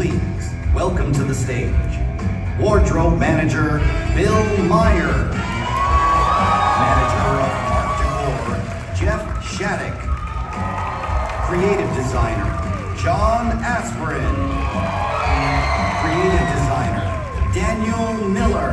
please welcome to the stage wardrobe manager Bill Meyer, manager of art decor Jeff Shattuck, creative designer John Aspirin, creative designer Daniel Miller,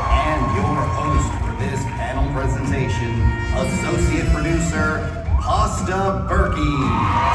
and your host for this panel presentation, associate producer Pasta Berkey.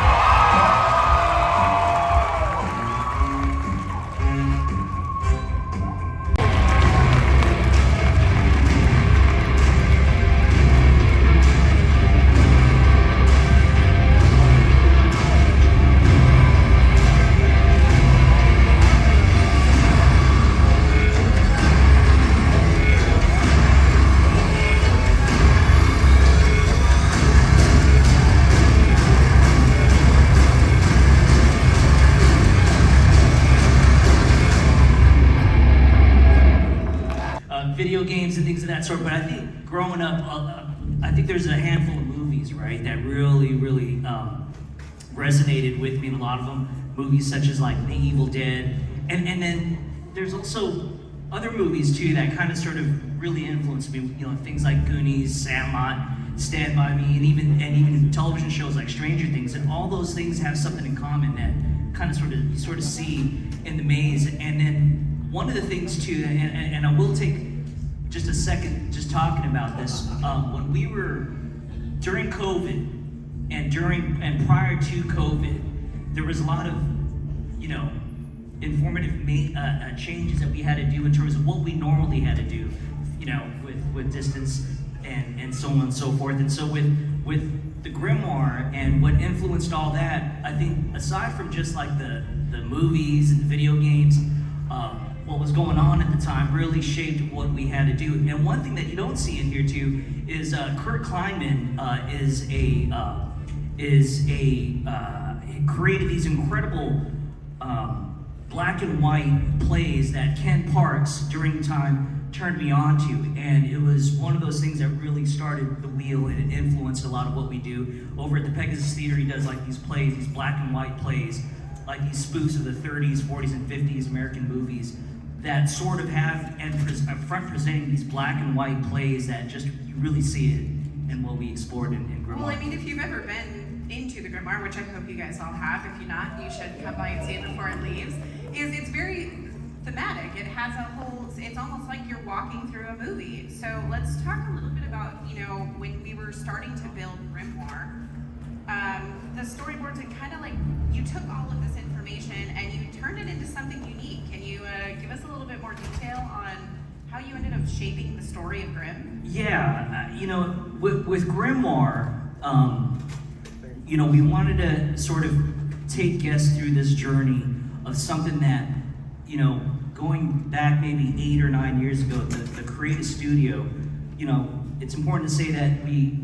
Video games and things of that sort, but I think growing up, I think there's a handful of movies, right, that really resonated with me. A lot of them, movies such as like The Evil Dead, and then there's also other movies too that kind of sort of really influenced me. You know, things like Goonies, Sandlot, Stand By Me, and even television shows like Stranger Things, and all those things have something in common that kind of sort of see in The Maze. And then one of the things too, and I will take just a second just talking about this. When we were during COVID and prior to COVID, there was a lot of, you know, informative changes that we had to do in terms of what we normally had to do, you know, with distance and so on and so forth. And so with the Grimoire and what influenced all that, I think aside from just like the movies and the video games, what was going on at the time really shaped what we had to do. And one thing that you don't see in here too is Kurt Kleinman created these incredible black and white plays that Ken Parks during the time turned me on to, and it was one of those things that really started the wheel, and it influenced a lot of what we do. Over at the Pegasus Theater, he does like these plays, these black and white plays, like these spoofs of the 30s, 40s, and 50s American movies that sort of have and front presenting these black and white plays that just, you really see it in what we explored in Grimoire. Well, I mean, if you've ever been into the Grimoire, which I hope you guys all have, if you're not, you should come by and see it before it leaves, it's very thematic. It has a whole, it's almost like you're walking through a movie. So let's talk a little bit about, you know, when we were starting to build Grimoire, the storyboards, and kind of like, you took all of this information and you turned it into something unique. Can you give us a little bit more detail on how you ended up shaping the story of Grimm? Yeah, you know, with Grimoire, you know, we wanted to sort of take guests through this journey of something that, you know, going back maybe 8 or 9 years ago, the creative studio, you know, it's important to say that we,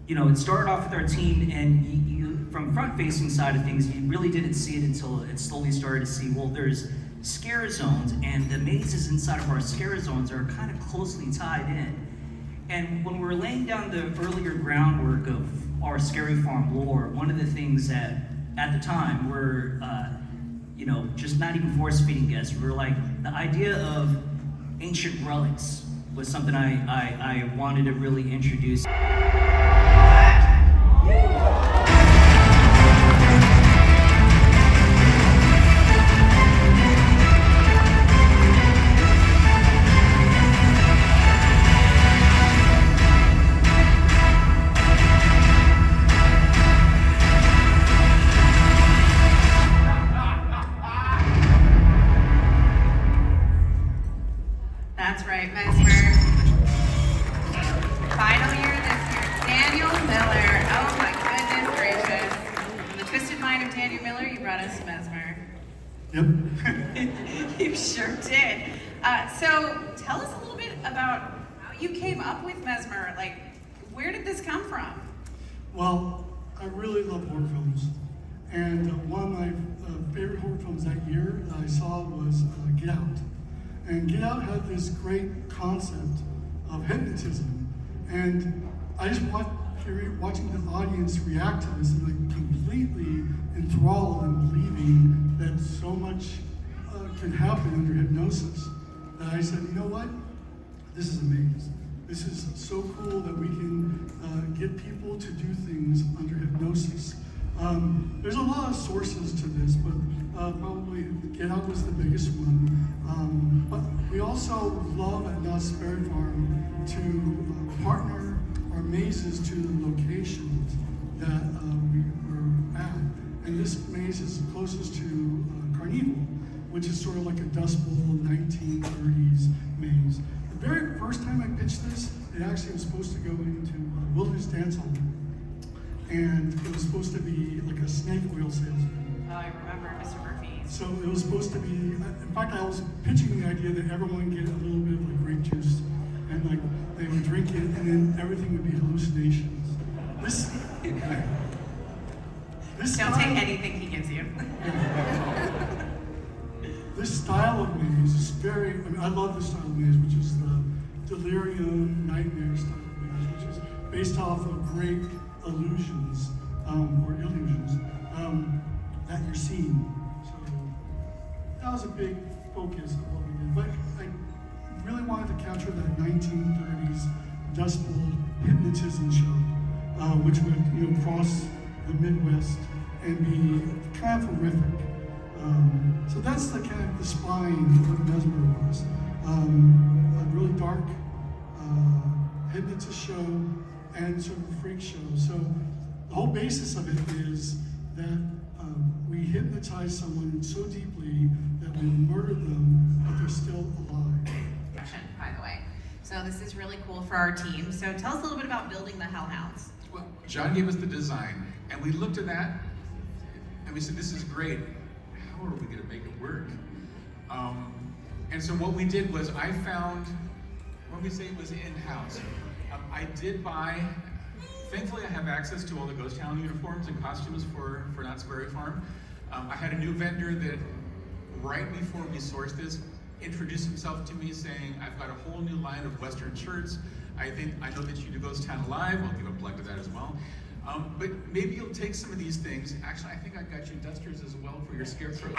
you know, it started off with our team, and you from front-facing side of things, you really didn't see it until it slowly started to see, well, there's scare zones, and the mazes inside of our scare zones are kind of closely tied in. And when we were laying down the earlier groundwork of our Scary Farm lore, one of the things that at the time were, you know, just not even force-feeding guests, we were like, the idea of ancient relics was something I wanted to really introduce. That's right, Mesmer. Final year this year, Daniel Miller. Oh my goodness gracious. From the twisted mind of Daniel Miller, you brought us Mesmer. Yep. You sure did. So tell us a little bit about how you came up with Mesmer. Like, where did this come from? Well, I really love horror films. And one of my favorite horror films that year that I saw was Get Out. And Get Out had this great concept of hypnotism. And I just watching the audience react to this and like completely enthralled and believing can happen under hypnosis, that I said, you know what? This is amazing. This is so cool that we can get people to do things under hypnosis. There's a lot of sources to this, but probably Get Out was the biggest one. But we also love at Knott's Berry Farm to partner our mazes to the locations that we were at. And this maze is closest to Carnival, which is sort of like a Dust Bowl 1930s maze. The very first time I pitched this, it actually was supposed to go into Wilderness Dance Hall. And it was supposed to be like a snake oil salesman. Oh, I remember Mr. Murphy. So it was supposed to be, in fact, I was pitching the idea that everyone get a little bit of like grape juice and like they would drink it and then everything would be hallucinations. This Don't style, take anything he gives you. this style of maze is very, I love this style of maze, which is the delirium nightmare style of maze, which is based off of great illusions or illusions that you're seeing. So that was a big focus of what we did. But I really wanted to capture that 1930s Dust Bowl hypnotism show, which would cross the Midwest and be kind of horrific. So that's the kind of the spine of what Mesmer was. A really dark hypnotist show and sort of a freak show. So the whole basis of it is that we hypnotize someone so deeply that we murder them, but they're still alive. By the way. So this is really cool for our team. So tell us a little bit about building the Hellhounds. Well, John gave us the design, and we looked at that, and we said, this is great. How are we going to make it work? And so what we did was I found, when we say it was in-house, I did buy, thankfully I have access to all the Ghost Town uniforms and costumes for Knott's Berry Farm. I had a new vendor that, right before we sourced this, introduced himself to me saying, I've got a whole new line of Western shirts. I know that you do Ghost Town Live. I'll give a plug to that as well. But maybe you'll take some of these things. Actually, I think I've got you dusters as well for your scarecrow.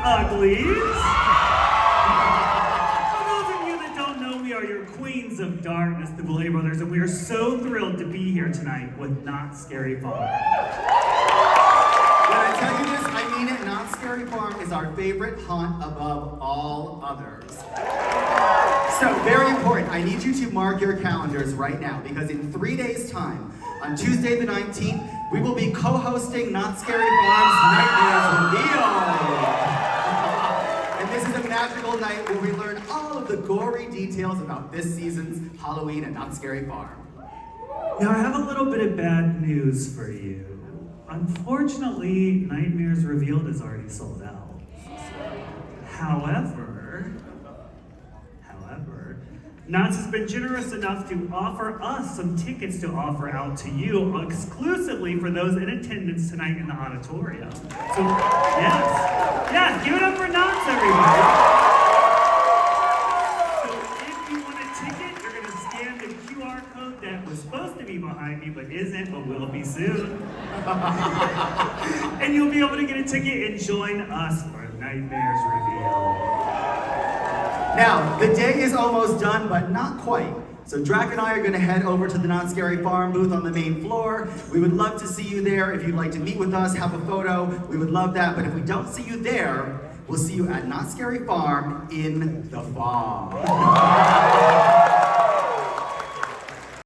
Uglies. For those of you that don't know, we are your Queens of Darkness, the Boulet Brothers, and we are so thrilled to be here tonight with Knott's Scary Farm. When I tell you this, I mean it. Knott's Scary Farm is our favorite haunt above all others. So, very important, I need you to mark your calendars right now, because in 3 days' time, on Tuesday the 19th, we will be co-hosting Knott's Scary Farm's Nightmares Reveal. And this is a magical night where we learn all of the gory details about this season's Halloween at Knott's Scary Farm. Now, I have a little bit of bad news for you. Unfortunately, Nightmares Revealed is already sold out. However, Knott's has been generous enough to offer us some tickets to offer out to you exclusively for those in attendance tonight in the auditorium. So, yes, give it up for Knott's, everybody. So if you want a ticket, you're going to scan the QR code that was supposed to be behind me, but isn't, but will be soon. And you'll be able to get a ticket and join us for Nightmares Revealed. Now, the day is almost done, but not quite. So Drac and I are going to head over to the Knott's Scary Farm booth on the main floor. We would love to see you there. If you'd like to meet with us, have a photo, we would love that. But if we don't see you there, we'll see you at Knott's Scary Farm in the fall.